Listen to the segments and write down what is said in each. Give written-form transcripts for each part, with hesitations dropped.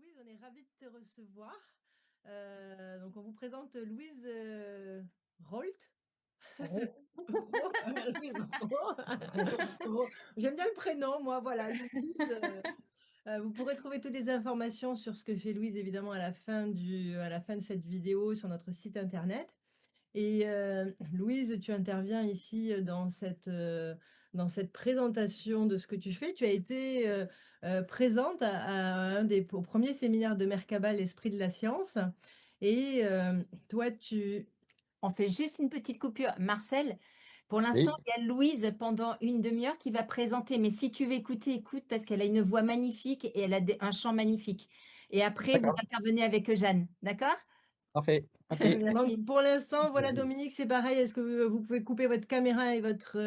Louise, on est ravis de te recevoir. Donc, on vous présente Louise Rolt. Ro Louise Ro. J'aime bien le prénom, moi, voilà, Louise. Vous pourrez trouver toutes les informations sur ce que fait Louise, évidemment, à la fin de cette vidéo sur notre site internet. Et Louise, tu interviens ici dans cette présentation de ce que tu fais. Tu as été présente au premier séminaire de Merkabah, l'esprit de la science. Et toi, On fait juste une petite coupure. Marcel, pour l'instant, Oui, il y a Louise pendant une demi-heure qui va présenter. Mais si tu veux écouter, écoute, parce qu'elle a une voix magnifique et elle a un chant magnifique. Et après, vous d'accord, intervenez avec Jeanne. D'accord? parfait. Ok. donc, Merci. pour l'instant, voilà, Dominique, c'est pareil. Est-ce que vous pouvez couper votre caméra et votre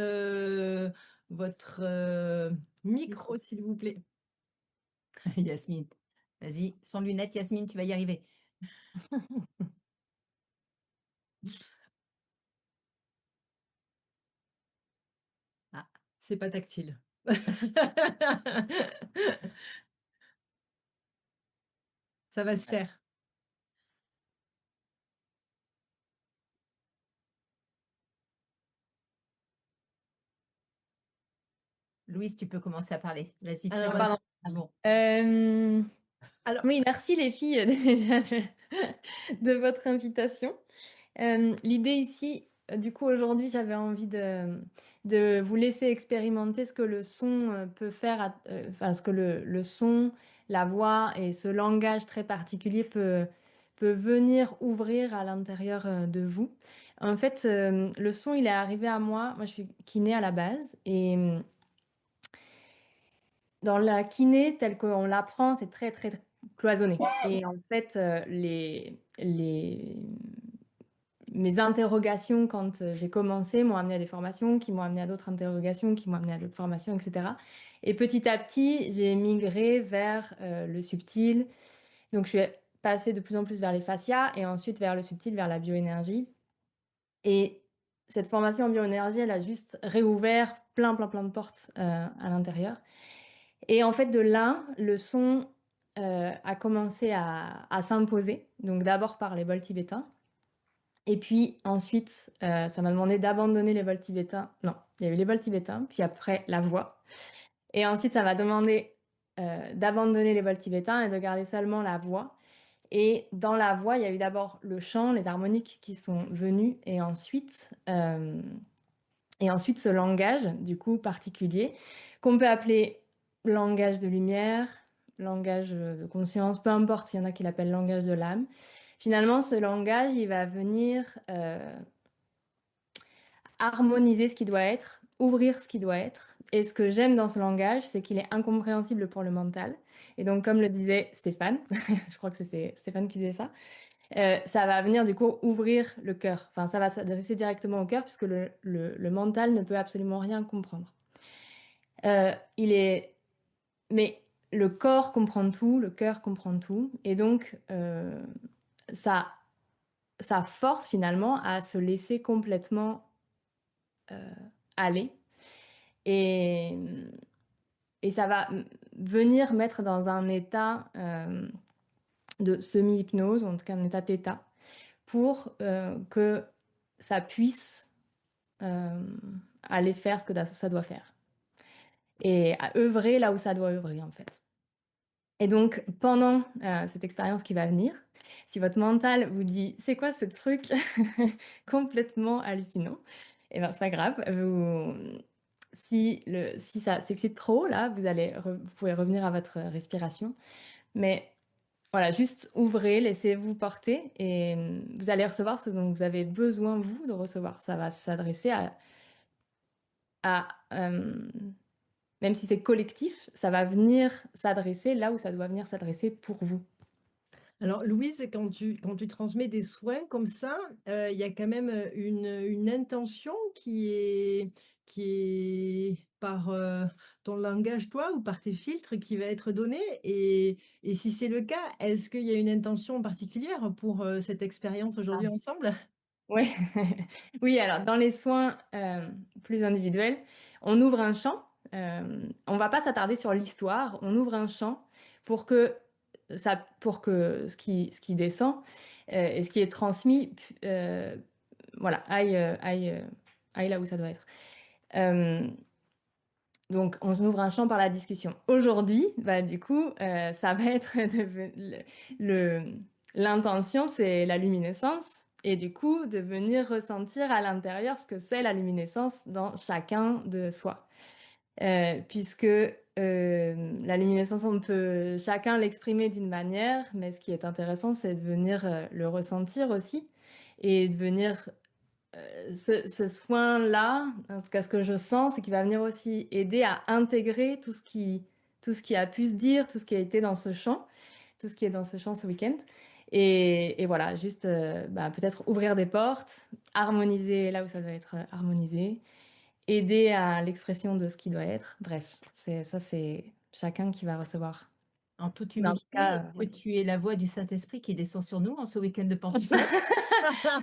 micro, Micro. s'il vous plaît? Yasmine, vas-y, sans lunettes, Yasmine, tu vas y arriver. Ah, C'est pas tactile. Ça va se faire. Louise, tu peux commencer à parler. Vas-y, Alors, présente. Pardon. Ah bon. Euh, alors, oui, merci les filles déjà de votre invitation. L'idée ici, du coup, aujourd'hui, j'avais envie de vous laisser expérimenter ce que le son peut faire, enfin, ce que le son, la voix et ce langage très particulier peut venir ouvrir à l'intérieur de vous. En fait, le son, il est arrivé à moi. Moi, je suis kiné à la base et dans la kiné, telle qu'on l'apprend, c'est très, très cloisonné. Et en fait, mes interrogations quand j'ai commencé m'ont amené à des formations, qui m'ont amené à d'autres interrogations, qui m'ont amené à d'autres formations, etc. Et petit à petit, j'ai migré vers le subtil. Donc, je suis passée de plus en plus vers les fascias et ensuite vers le subtil, vers la bioénergie. Et cette formation en bioénergie, elle a juste réouvert plein, plein, plein de portes à l'intérieur. Et en fait, de là, le son a commencé à s'imposer. Donc d'abord par les bols tibétains. Et puis ensuite, ça m'a demandé d'abandonner les bols tibétains. Non, il y a eu les bols tibétains, puis après la voix. Et ensuite, ça m'a demandé d'abandonner les bols tibétains et de garder seulement la voix. Et dans la voix, il y a eu d'abord le chant, les harmoniques qui sont venus, et ensuite ce langage, du coup, particulier, qu'on peut appeler langage de lumière, langage de conscience, peu importe, il y en a qui l'appellent langage de l'âme. Finalement, ce langage, il va venir harmoniser ce qui doit être, ouvrir ce qui doit être. Et ce que j'aime dans ce langage, c'est qu'il est incompréhensible pour le mental. Et donc, comme le disait Stéphane, je crois que c'est Stéphane qui disait ça, ça va venir du coup ouvrir le cœur. Enfin, ça va s'adresser directement au cœur puisque le mental ne peut absolument rien comprendre. Il est... Mais le corps comprend tout, le cœur comprend tout. Et donc, ça, ça force finalement à se laisser complètement aller. Et, et ça va venir mettre dans un état de semi-hypnose, en tout cas un état θ, pour que ça puisse euh, aller faire ce que ça doit faire et à œuvrer là où ça doit œuvrer en fait. Et donc pendant cette expérience qui va venir, si votre mental vous dit c'est quoi ce truc complètement hallucinant, et ben c'est pas grave, si ça s'excite trop là, vous pouvez revenir à votre respiration, mais voilà, juste ouvrez, laissez-vous porter et vous allez recevoir ce dont vous avez besoin vous de recevoir. Ça va s'adresser à, même si c'est collectif, ça va venir s'adresser là où ça doit venir s'adresser pour vous. Alors, Louise, quand tu transmets des soins comme ça, il y a quand même une intention qui est par ton langage, toi, ou par tes filtres qui va être donnée. Et si c'est le cas, est-ce qu'il y a une intention particulière pour cette expérience aujourd'hui ensemble? Oui, oui, alors dans les soins plus individuels, on ouvre un champ. On va pas s'attarder sur l'histoire, on ouvre un champ pour que ça pour que ce qui descend, et ce qui est transmis voilà, aille là où ça doit être. Donc on ouvre un champ par la discussion. Aujourd'hui, bah, du coup, ça va être le l'intention, c'est la luminescence et du coup, de venir ressentir à l'intérieur ce que c'est la luminescence dans chacun de soi. Puisque, la luminescence, on peut chacun l'exprimer d'une manière, mais ce qui est intéressant, c'est de venir, le ressentir aussi et de venir, ce soin-là, en tout cas ce que je sens, c'est qu'il va venir aussi aider à intégrer tout ce qui a pu se dire, tout ce qui a été dans ce champ, tout ce qui est dans ce champ ce week-end et voilà, juste, bah, peut-être ouvrir des portes, harmoniser là où ça doit être, harmonisé, aider à l'expression de ce qui doit être. Bref, c'est chacun qui va recevoir. En toute Mais en tout humilité, cas, est-ce que ouais. tu es la voix du Saint-Esprit qui descend sur nous en ce week-end de Pentecôte?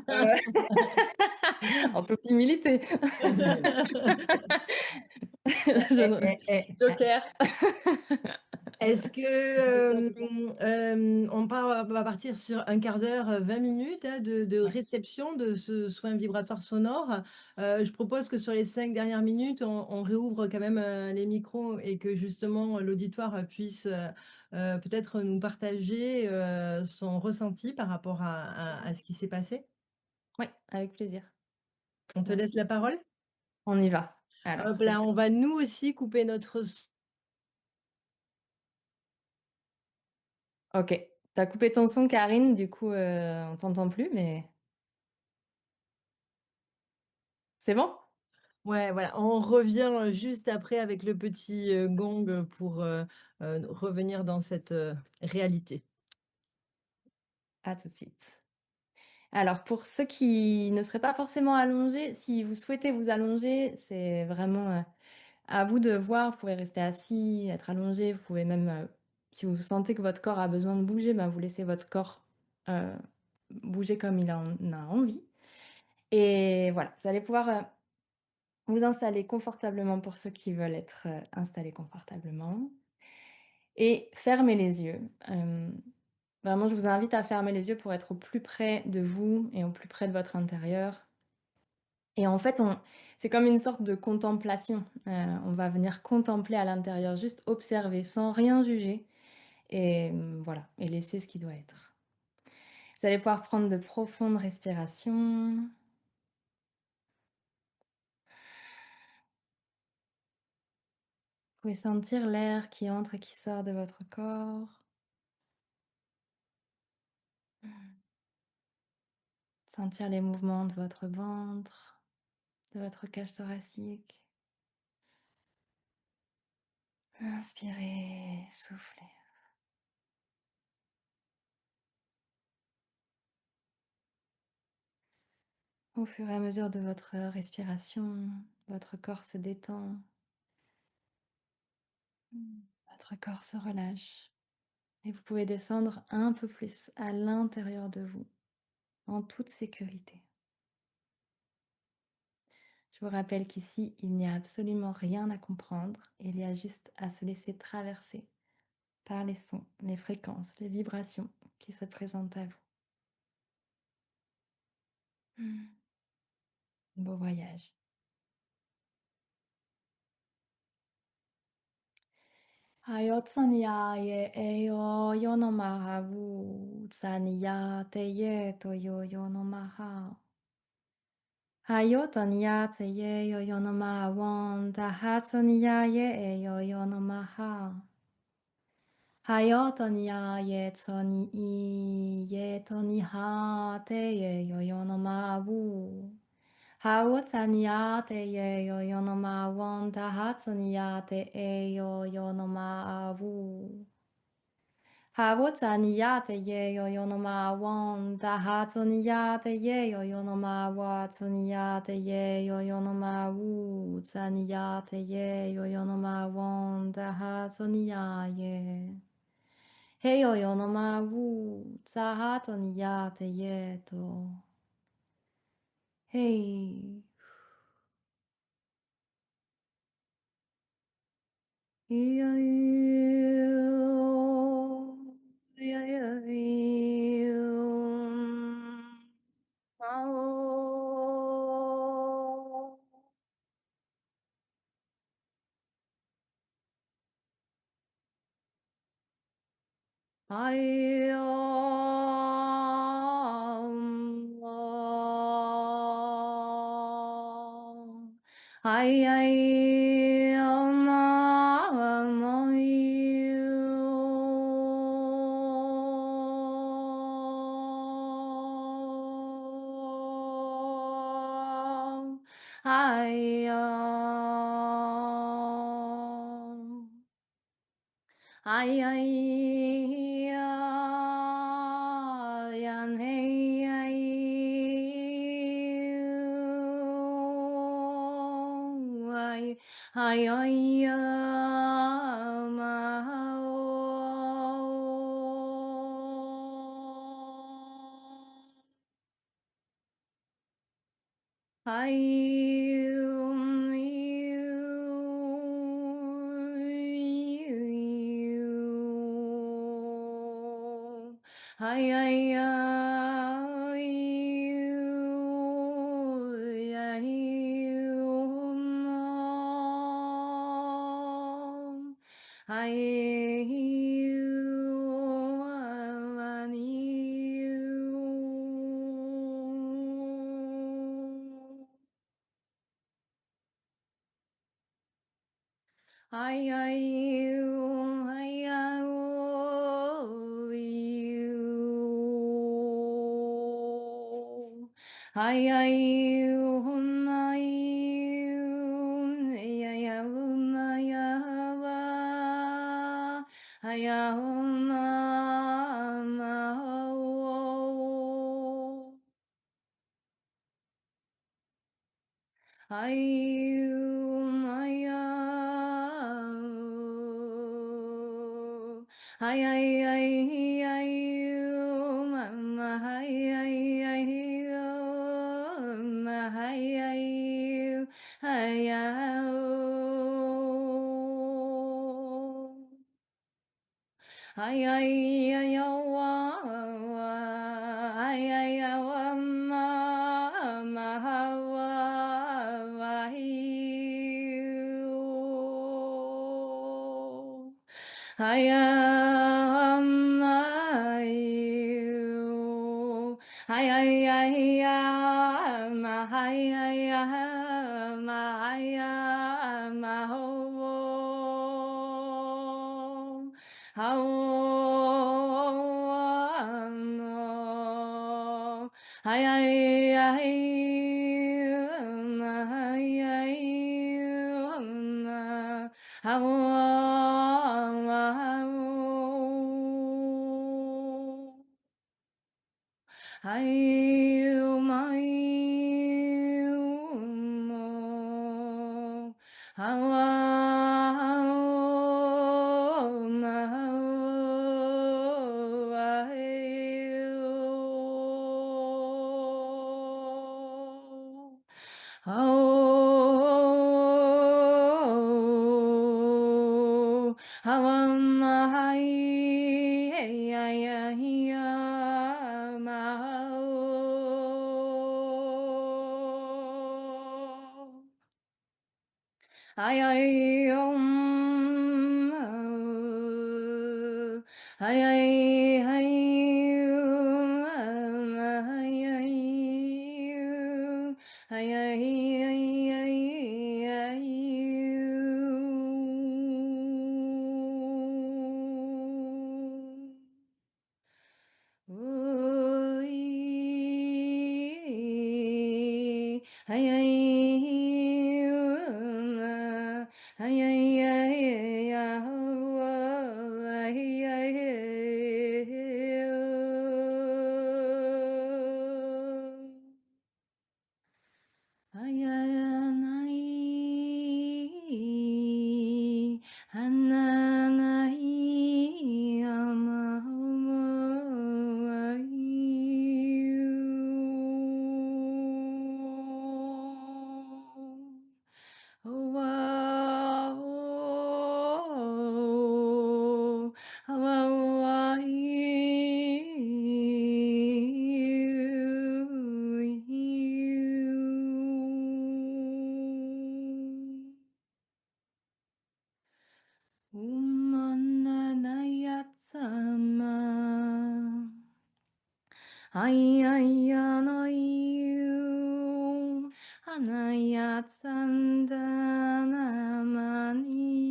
Heu, en toute humilité. Je Eh, ne eh, eh, eh. joker. Est-ce que, on va partir sur un quart d'heure, 20 minutes, hein, de Ouais. réception de ce soin vibratoire sonore? Je propose que sur les 5 dernières minutes, on réouvre quand même, les micros et que justement l'auditoire puisse, peut-être nous partager, son ressenti par rapport à ce qui s'est passé? Ouais, avec plaisir. On te laisse Merci. la parole? On y va. Alors, Hop c'est là, on va nous aussi couper notre OK. Tu as coupé ton son, Karine, du coup, on t'entend plus, mais c'est bon? Ouais, voilà, on revient, juste après avec le petit, gong, pour, revenir dans cette, réalité. À tout de suite. Alors pour ceux qui ne seraient pas forcément allongés, si vous souhaitez vous allonger, c'est vraiment, à vous de voir. Vous pouvez rester assis, être allongé, vous pouvez même, si vous sentez que votre corps a besoin de bouger, ben, vous laissez votre corps, heu, bouger comme il en a envie et voilà, vous allez pouvoir, vous installer confortablement pour ceux qui veulent être, installés confortablement et fermer les yeux. Vraiment, je vous invite à fermer les yeux pour être au plus près de vous et au plus près de votre intérieur et en fait, on c'est comme une sorte de contemplation. On va venir contempler à l'intérieur, juste observer sans rien juger et voilà et laisser ce qui doit être. Vous allez pouvoir prendre de profondes respirations. Vous pouvez sentir l'air qui entre et qui sort de votre corps. Sentir les mouvements de votre ventre, de votre cage thoracique. Inspirez, soufflez. Au fur et à mesure de votre respiration, votre corps se détend, votre corps se relâche et vous pouvez descendre un peu plus à l'intérieur de vous, en toute sécurité. Je vous rappelle qu'ici, il n'y a absolument rien à comprendre, il y a juste à se laisser traverser par les sons, les fréquences, les vibrations qui se présentent à vous. Beau voyage. Hayotsania ye eyo yono mahabu tsania te ye to yo yono maha. Hayotania te ye yo yono mahawon ta hatsania ye eyo yono maha. Hayotania ye tsoni I ye toni ha te ye yo yono mahabu. Hawotania te ye yo yono mahawon ta hatsania te eyo yono mahabu. Hawotaniate ye yo yonoma won da hatoniate ye yo yonoma watoniate ye yo yonoma wu taniate ye yo yonoma won da hatonia ye. He yo yonoma wu ta hatoniate ye to. Hey. Yo I Ai ai yan hey ai ai ai ai ma ai Hi, hi, Ai ai u, ai ai u, iu. Ai ai u, ai u, ai ai u, ai wa. Ai ai u, ma o. Ai ai ai ai mama ai ai ai ma ai ai ai ai ai ai wa ai ai wa ma ma wa I am I am I am Ai ai ai ai ai ai ai ai ai ai ai ai ananai Ayayanayu Anayatsandanamanyu.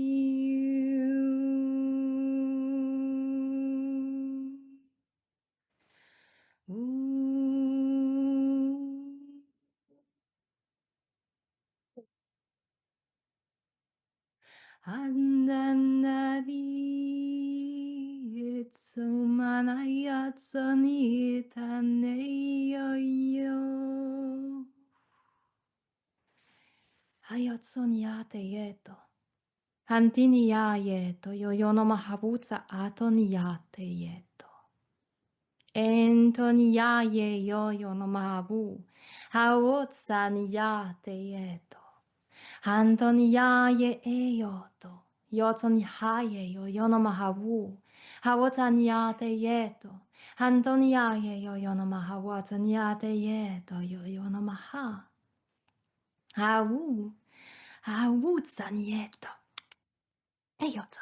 Andandari itsumanayatsanitaneyoyo. Hayatsoniateyeto. Hantiniyayeto yoyono mahabutsa atoniyateyeto. Entoniyaye yoyono mahabu. Hawotsaniyateyeto. Antoniaye eyoto, yotonihaye yo yonomahawu, hawotaniate yeto, Antoniaye yo yonomahawotaniate yeto yo yonomaha, hawu, hawutsanieto, eyoto,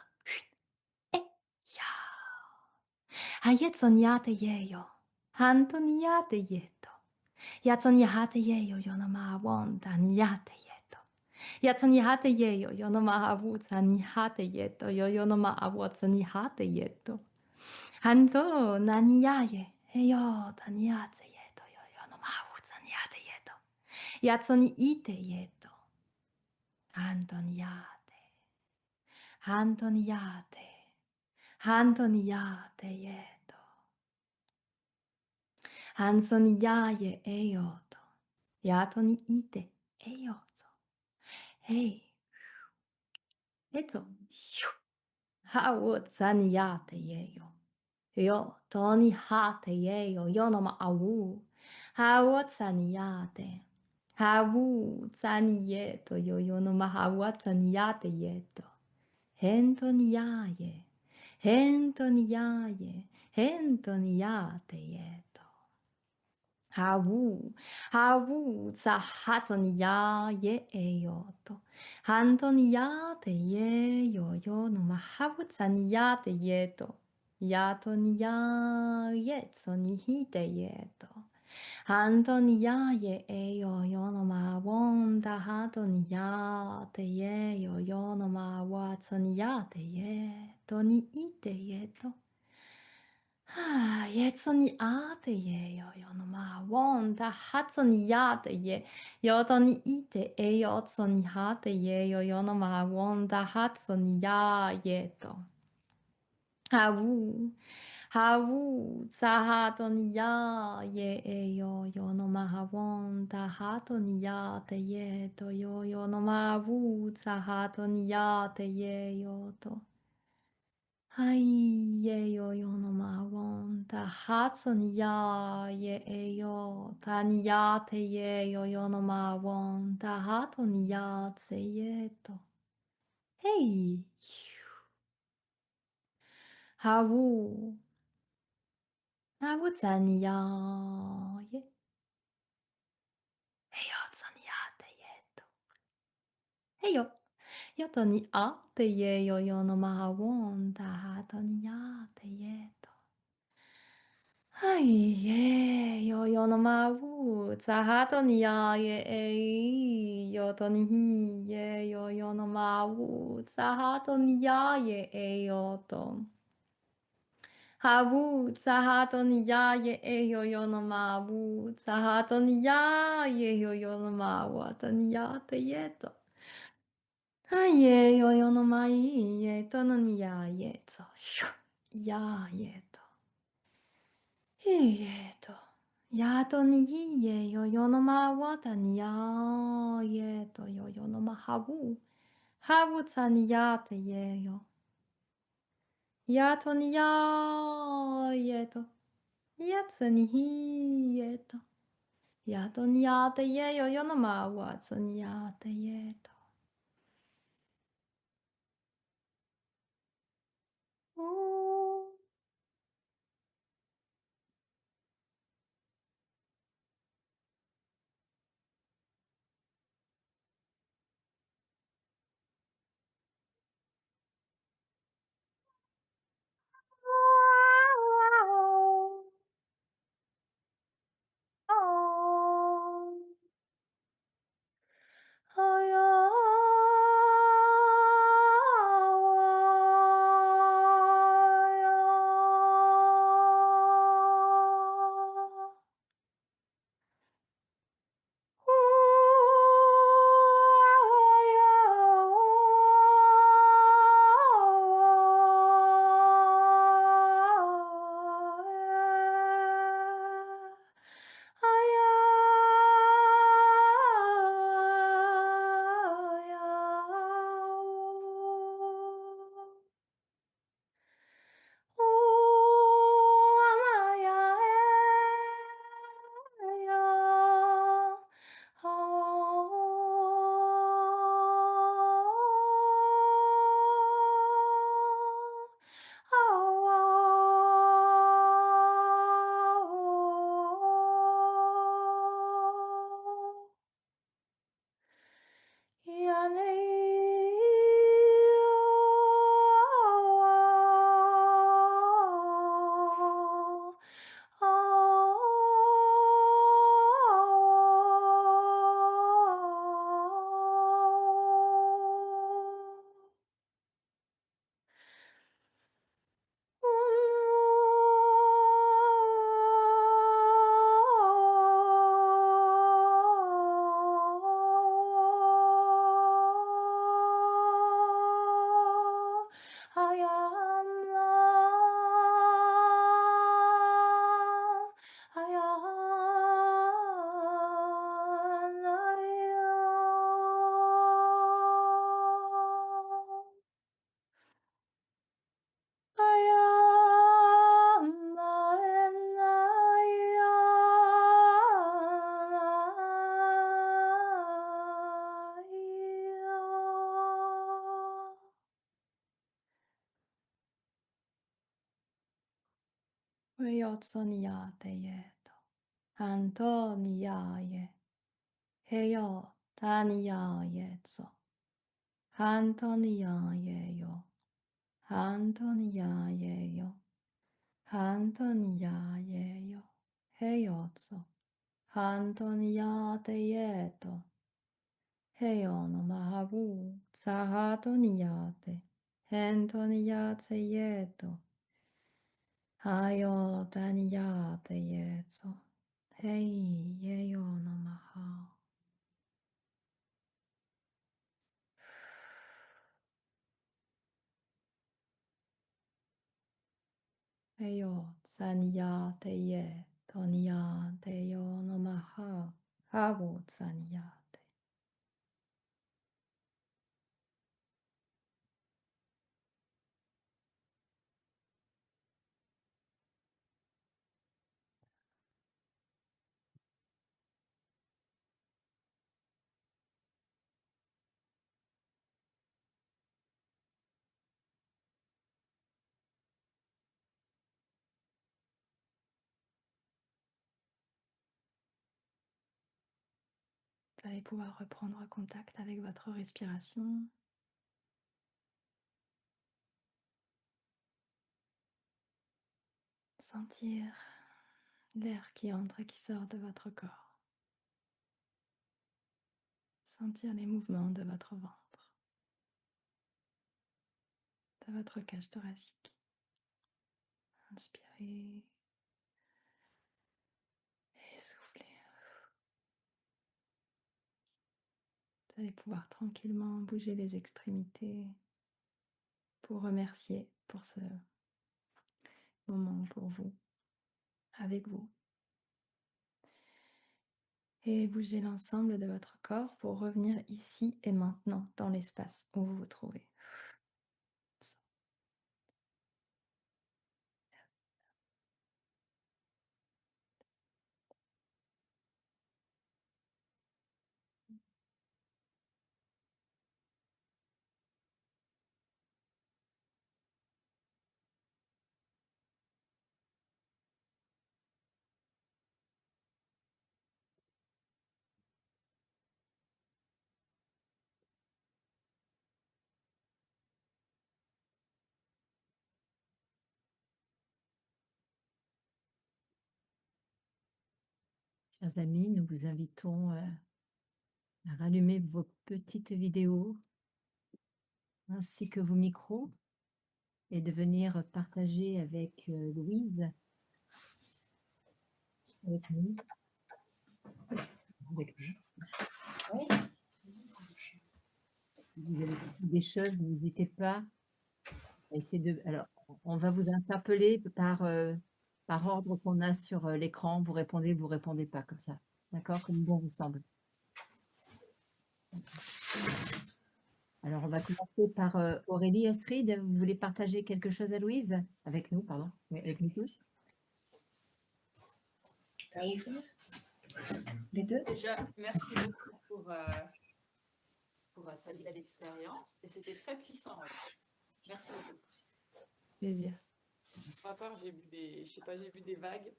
e ya, hayetsoniate yeyo, Antoniate yeto, yatsoniate yeyo yonomahawondaniate yeto. Yatsaniate yeyo, yonoma awutsaniate yeto, yoyonoma awotsaniate yeto. Hanto naniaye, heyo taniate yeto, yoyonoma awutsaniate yeto. Yatsoni ite yeto. Antoniate, Antoniate, Antoniate yeto. Hansoniaye eyoto. Yatoni ite eyoto. Hey, eto. Hawutsaniate yeyo. Yo toni hate yeyo yonoma awu. Hawutsaniate. Hawutsaniyeto yo yonoma hawutsaniate yeto. Hentoniaye. Hentoniaye. Hentoniate yeto. Hawu tsahatoniya ye eyoto. Hantoniya te ye yo yo no mahabu tsaniya te yeto. Yatoniya ye tsonihite yeto. Hantoniya ye eyo yo no mawonda hatoniya te ye yo yo no mawatsoniya te ye. Toni ite yeto. Yetsoni ate ye yo yo no ma wonda hatsoni yate ye yotoni ite e yotsoni hate ye yo yo no ma wonda hatsoni ya yeto. Hawu sahatoni ya ye e yo yo no ma wonda hatoni ya te ye to yo yo no ma wu sahatoni ya te ye yo to. Hai ye yo yo no ma won ta hatsun ya ye e yo tan ya te ye yo yo no ma won ta hatun ya tse ye to. Hey, hawu, hawu tsan ya ye. Hey yo tsan ya te ye to. Hey yo, yo to ni a te ye yo yo no ma won ta hatun ya te ye to. Ai, ye, yo yo no ma wu, tsahato ni ya ye e, yo to ni hi, ye, yo yo no ma wu, tsahato ni ya ye e yo to. Ha wu, tsahato ni ya ye e, yo yo no ma wu, tsahato ni ya ye, yo yo no ma wu, to ni ya te ye to. Ha ye, yo yo no ma i, ye, to no ni ya ye to, ya ye to. Ieto, yato ni ye yo yo no ma wata ni ya yeto yo yo no ma hawu. Hawu tsa ni yate ye yo. Yato ni ya yeto. Yatsu ni hi yeto. Yato ni yate ye yo yo no ma watsu ni yate yeto. Ooh. Heyotsoniate yeto. Antoniaye. Heyo taniayetso. Antoniayeyo. Antoniayeyo. Antoniayeyo. Heyotso. Antoniate yeto. Heyo no mahabu. Sahatoniate. Hentoniate yeto. Hayo taniyate yetso. Hei yeyo no maha. Heyo saniyate ye. Toniyate yo no maha. Habo saniyate. Vous allez pouvoir reprendre contact avec votre respiration. Sentir l'air qui entre et qui sort de votre corps. Sentir les mouvements de votre ventre, de votre cage thoracique. Inspirez et soufflez. Vous allez pouvoir tranquillement bouger les extrémités pour remercier pour ce moment pour vous, avec vous. Et bouger l'ensemble de votre corps pour revenir ici et maintenant dans l'espace où vous vous trouvez. Chers amis, nous vous invitons à rallumer vos petites vidéos ainsi que vos micros et de venir partager avec Louise, avec nous. Avec nous. Ouais. Si vous avez des choses, n'hésitez pas à essayer de. Alors, on va vous interpeller par ordre qu'on a sur l'écran. Vous répondez pas comme ça. D'accord? Comme bon vous semble. Alors, on va commencer par Aurélie Astrid. Vous voulez partager quelque chose à Louise? Avec nous, pardon. Oui, avec nous tous. Les deux? Déjà, merci beaucoup pour cette belle expérience. Et c'était très puissant. Ouais. Merci beaucoup. Plaisir. Pour ma part, j'ai vu des vagues,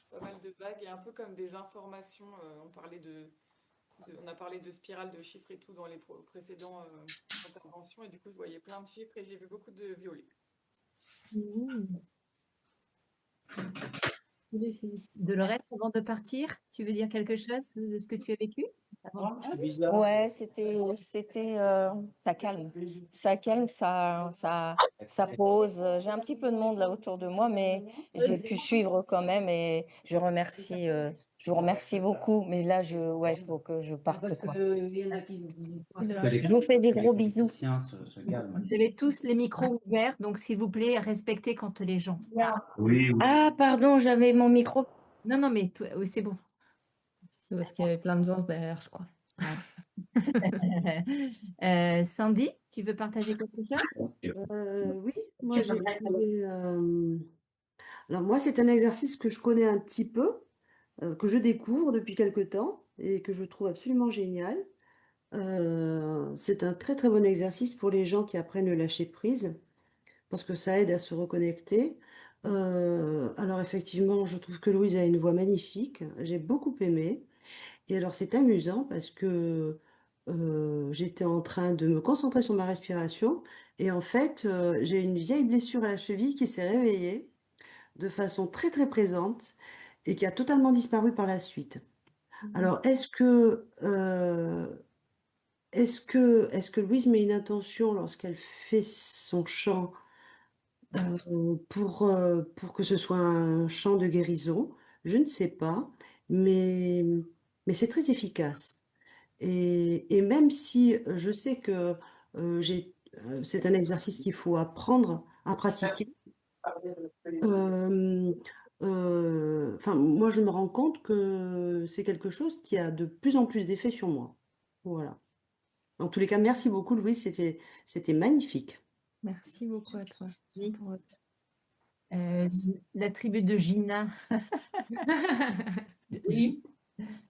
pas mal de vagues, et un peu comme des informations. On a parlé de spirale de chiffres et tout dans les précédentes interventions, et du coup, je voyais plein de chiffres et j'ai vu beaucoup de violets. Dolores, avant de partir, tu veux dire quelque chose de ce que tu as vécu? Ouais, ça calme. Ça calme, ça pose. J'ai un petit peu de monde là autour de moi, mais j'ai pu suivre quand même et je vous remercie beaucoup. Mais là, il faut que je parte, quoi. Je vous fais des gros bisous. Vous avez tous les micros ouverts, donc s'il vous plaît, respectez quand les gens. Oui. Ah, pardon, j'avais mon micro. Non, mais oui, c'est bon. C'est parce qu'il y avait plein de gens derrière, je crois. Sandy, tu veux partager quelque chose? Oui, moi j'ai trouvé. Alors moi, c'est un exercice que je connais un petit peu, que je découvre depuis quelque temps et que je trouve absolument génial. C'est un très très bon exercice pour les gens qui apprennent le lâcher prise, parce que ça aide à se reconnecter. Alors effectivement, je trouve que Louise a une voix magnifique. J'ai beaucoup aimé. Et alors c'est amusant parce que j'étais en train de me concentrer sur ma respiration et en fait j'ai une vieille blessure à la cheville qui s'est réveillée de façon très très présente et qui a totalement disparu par la suite. Alors est-ce que Louise met une intention lorsqu'elle fait son chant pour que ce soit un chant de guérison? Je ne sais pas, mais, mais c'est très efficace. Et même si je sais que c'est un exercice qu'il faut apprendre à pratiquer, euh, enfin, moi je me rends compte que c'est quelque chose qui a de plus en plus d'effet sur moi. Voilà. En tous les cas, merci beaucoup Louise, c'était magnifique. Merci beaucoup à toi. Oui. La tribu de Gina. Oui,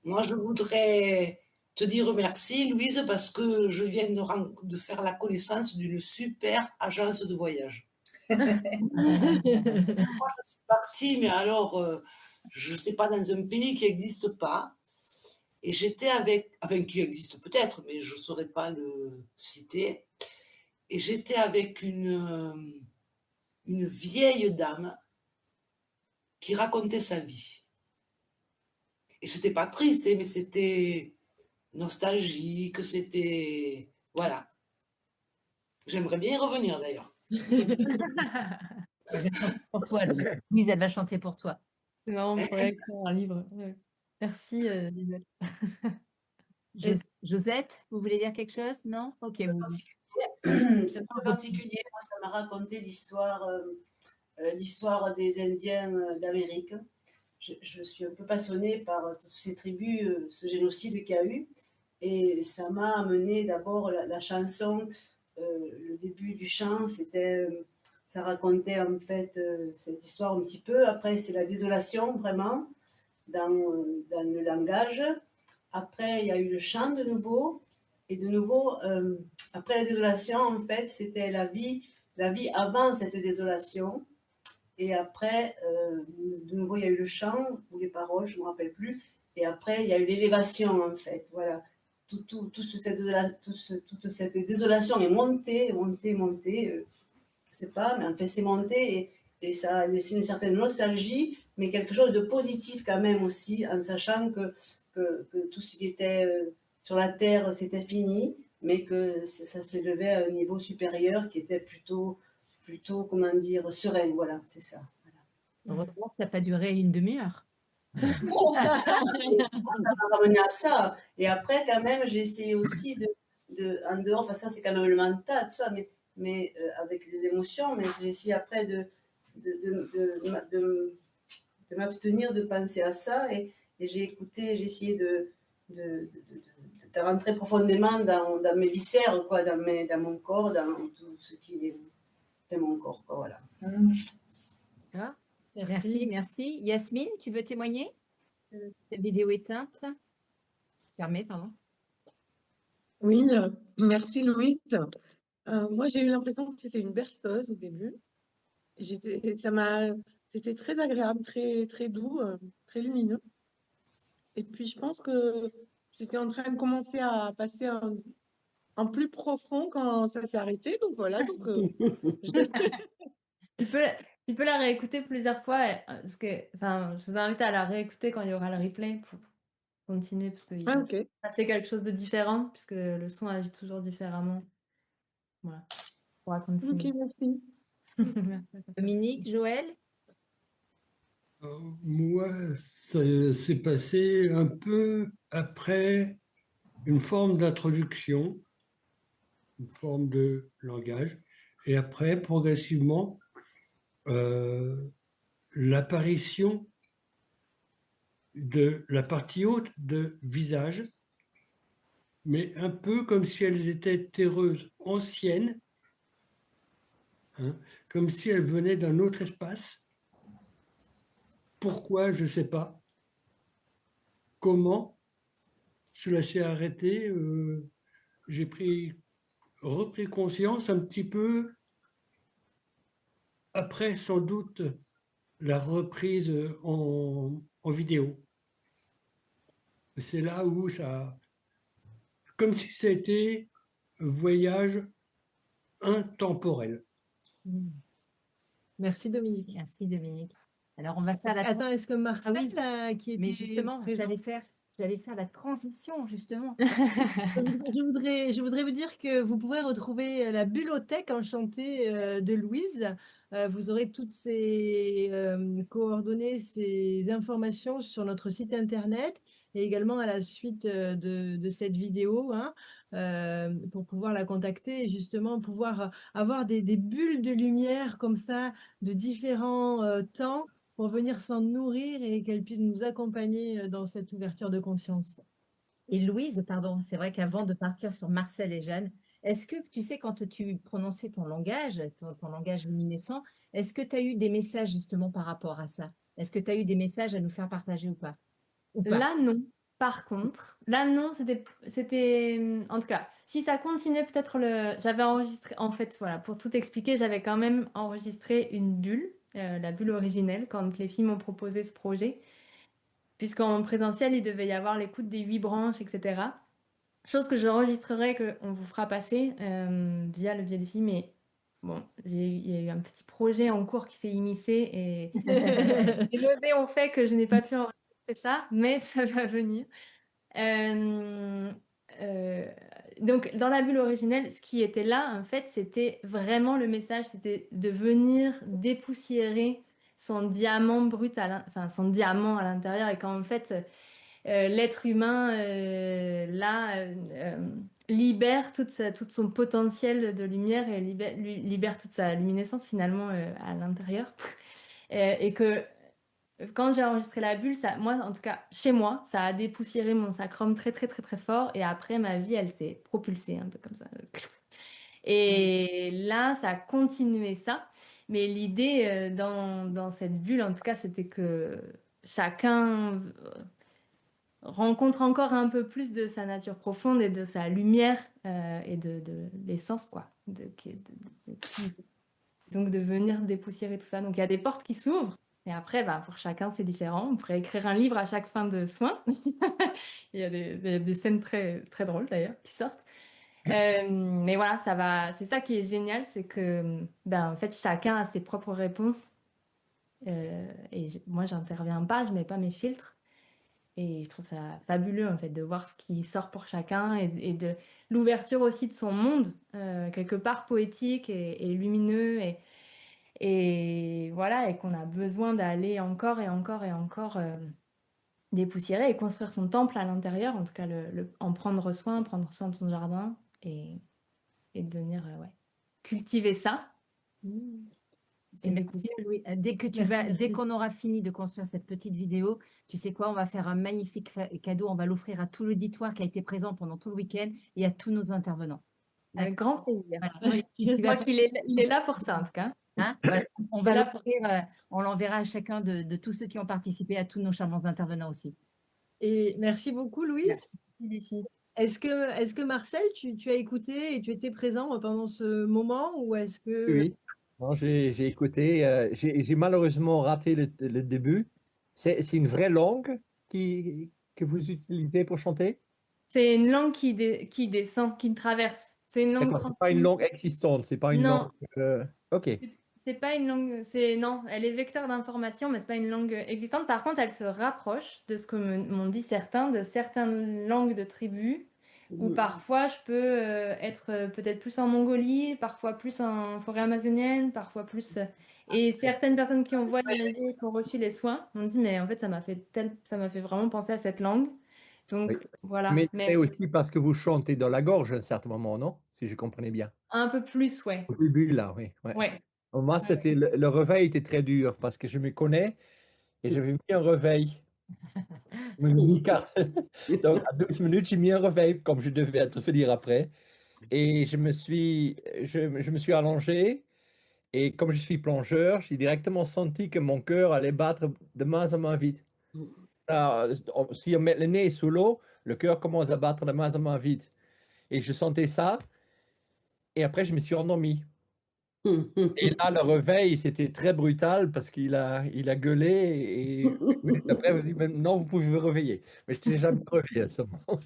moi je voudrais te dire merci, Louise, parce que je viens de faire la connaissance d'une super agence de voyage. Moi, je suis partie, mais alors, je ne sais pas, dans un pays qui n'existe pas. Et j'étais enfin qui existe peut-être, mais je ne saurais pas le citer. Et j'étais avec une vieille dame qui racontait sa vie. Et c'était pas triste, mais c'était nostalgique, c'était... Voilà. J'aimerais bien y revenir d'ailleurs. Pour toi, Louise, elle va chanter pour toi. C'est marrant, on pourrait écrire un livre. Ouais. Merci, Lisbeth. Josette, vous voulez dire quelque chose? Non? Ok, vous. C'est un peu particulier. Moi, ça m'a raconté l'histoire des Indiens d'Amérique. Je suis un peu passionnée par toutes ces tribus, ce génocide qu'il y a eu. Et ça m'a amené d'abord la chanson, le début du chant, ça racontait en fait cette histoire un petit peu. Après, c'est la désolation vraiment dans le langage. Après, il y a eu le chant de nouveau. Et de nouveau, après la désolation, en fait, c'était la vie avant cette désolation. Et après, de nouveau, il y a eu le chant ou les paroles, je ne me rappelle plus. Et après, il y a eu l'élévation, en fait. Voilà. Toute cette désolation est montée, montée, montée. Je ne sais pas, mais en fait, c'est monté et ça a laissé une certaine nostalgie, mais quelque chose de positif quand même aussi, en sachant que tout ce qui était sur la terre, c'était fini, mais que ça s'élevait à un niveau supérieur qui était plutôt comment dire, serein. Voilà, c'est ça. Voilà. Heureusement que ça n'a pas duré une demi-heure. Ça m'a ramené à ça. Et après, quand même, j'ai essayé aussi en dehors, enfin ça c'est quand même le mental, tout ça, mais avec les émotions, mais j'ai essayé après de m'abstenir de penser à ça et j'ai écouté, j'ai essayé de rentrer profondément dans mes viscères, quoi, dans mon corps, dans tout ce qui est mon corps, quoi, voilà. Ah, merci, merci. Yasmine, tu veux témoigner? Ta vidéo éteinte. Fermée, pardon. Oui, merci Louise. Moi, j'ai eu l'impression que c'était une berceuse au début. C'était très agréable, très, très doux, très lumineux. Et puis, je pense que j'étais en train de commencer à passer en plus profond quand ça s'est arrêté. Donc voilà. Donc, Tu peux la réécouter plusieurs fois. Parce que, enfin, je vous invite à la réécouter quand il y aura le replay pour continuer, parce qu'il va ok. se passer quelque chose de différent, puisque le son agit toujours différemment. Voilà. On pourra continuer. Ok, merci. Merci à toi. Dominique, Joël? Moi, ça s'est passé un peu après une forme d'introduction, une forme de langage, et après, progressivement, l'apparition de la partie haute de visage, mais un peu comme si elles étaient terreuses anciennes, hein, comme si elles venaient d'un autre espace. Pourquoi, je ne sais pas. Comment cela s'est arrêté, j'ai repris conscience un petit peu après, sans doute, la reprise en vidéo. C'est là où ça... Comme si c'était un voyage intemporel. Merci Dominique. Merci Dominique. Alors, on va faire la... Attends, est-ce que Marcel, qui mais était justement, présent? j'allais faire la transition, justement. Je voudrais vous dire que vous pourrez retrouver la Bullothèque enchantée de Louise. Vous aurez toutes ces coordonnées, ces informations sur notre site internet et également à la suite de cette vidéo, hein, pour pouvoir la contacter et justement pouvoir avoir des bulles de lumière comme ça de différents temps pour venir s'en nourrir et qu'elle puisse nous accompagner dans cette ouverture de conscience. Et Louise, pardon, c'est vrai qu'avant de partir sur Marcel et Jeanne, est-ce que tu sais, quand tu prononçais ton langage, ton langage luminescent, est-ce que tu as eu des messages justement par rapport à ça? Est-ce que tu as eu des messages à nous faire partager ou pas? Là, non. Par contre, là, non, c'était, en tout cas, si ça continuait, peut-être j'avais enregistré, en fait, voilà, pour tout expliquer, j'avais quand même enregistré une bulle, la bulle originelle, quand les filles m'ont proposé ce projet, puisqu'en présentiel, il devait y avoir l'écoute des 8 branches, etc. Chose que j'enregistrerai, qu'on vous fera passer via le biais des filles, mais bon, il y a eu un petit projet en cours qui s'est immiscé et les levées ont fait que je n'ai pas pu enregistrer ça, mais ça va venir. Donc, dans la bulle originelle, ce qui était là, en fait, c'était vraiment le message, c'était de venir dépoussiérer son diamant brut, enfin, son diamant à l'intérieur, et qu'en fait, l'être humain, libère tout son potentiel de lumière et libère toute sa luminescence, finalement, à l'intérieur. Et que quand j'ai enregistré la bulle, moi, en tout cas, chez moi, ça a dépoussiéré mon sacrum très, très, très, très fort. Et après, ma vie, elle s'est propulsée un peu comme ça. Et là, ça a continué ça. Mais l'idée dans cette bulle, en tout cas, c'était que chacun rencontre encore un peu plus de sa nature profonde et de sa lumière et de l'essence, quoi. Donc, de venir dépoussiérer tout ça. Donc, il y a des portes qui s'ouvrent. Et après, pour chacun, c'est différent. On pourrait écrire un livre à chaque fin de soin. Il y a des scènes très, très drôles, d'ailleurs, qui sortent. Mais voilà, c'est ça qui est génial, c'est que, en fait, chacun a ses propres réponses. Et moi, j'interviens pas, je mets pas mes filtres. Et je trouve ça fabuleux, en fait, de voir ce qui sort pour chacun et de l'ouverture aussi de son monde, quelque part poétique et lumineux. Et voilà, et qu'on a besoin d'aller encore et encore et encore dépoussiérer et construire son temple à l'intérieur, en tout cas, en prendre soin de son jardin et de venir cultiver ça. C'est merveilleux, Louis. Dès qu'on aura fini de construire cette petite vidéo, tu sais quoi, on va faire un magnifique cadeau, on va l'offrir à tout l'auditoire qui a été présent pendant tout le week-end et à tous nos intervenants. Avec grand plaisir. Voilà. Je crois qu'il est là pour ça, en tout cas. Hein, voilà. On l'enverra à chacun de tous ceux qui ont participé, à tous nos charmants intervenants aussi. Et merci beaucoup, Louise. Est-ce que Marcel, tu as écouté et tu étais présent pendant ce moment ou est-ce que... Oui, non, j'ai écouté. J'ai malheureusement raté le début. C'est une vraie langue que vous utilisez pour chanter? C'est une langue qui descend, qui traverse. C'est une langue D'accord, c'est pas une langue existante, c'est pas une Non. langue. Ok. C'est pas une langue, non, elle est vecteur d'information, mais c'est pas une langue existante. Par contre, elle se rapproche de ce que m'ont dit certains, de certaines langues de tribus, où parfois je peux être peut-être plus en Mongolie, parfois plus en forêt amazonienne, parfois plus. Et certaines personnes qui ont voyagé, qui ont reçu les soins, m'ont dit, mais en fait, ça m'a fait vraiment penser à cette langue. Donc Oui. voilà. Mais Mais c'est aussi parce que vous chantez dans la gorge à un certain moment, non? Si je comprenais bien. un peu plus, ouais. Au début, là, oui. Ouais. Ouais. Moi, c'était le réveil était très dur parce que je me connais et j'avais mis un réveil. Donc, à 12 minutes, j'ai mis un réveil, comme je devais te dire après. Et je me suis allongé. Et comme je suis plongeur, j'ai directement senti que mon cœur allait battre de moins en moins vite. Alors, si on met le nez sous l'eau, le cœur commence à battre de moins en moins vite. Et je sentais ça. Et après, je me suis endormi. Et là, le réveil, c'était très brutal parce il a gueulé et 8 minutes après, il m'a dit, maintenant, vous pouvez vous réveiller. Mais je n'étais jamais réveillé à ce moment.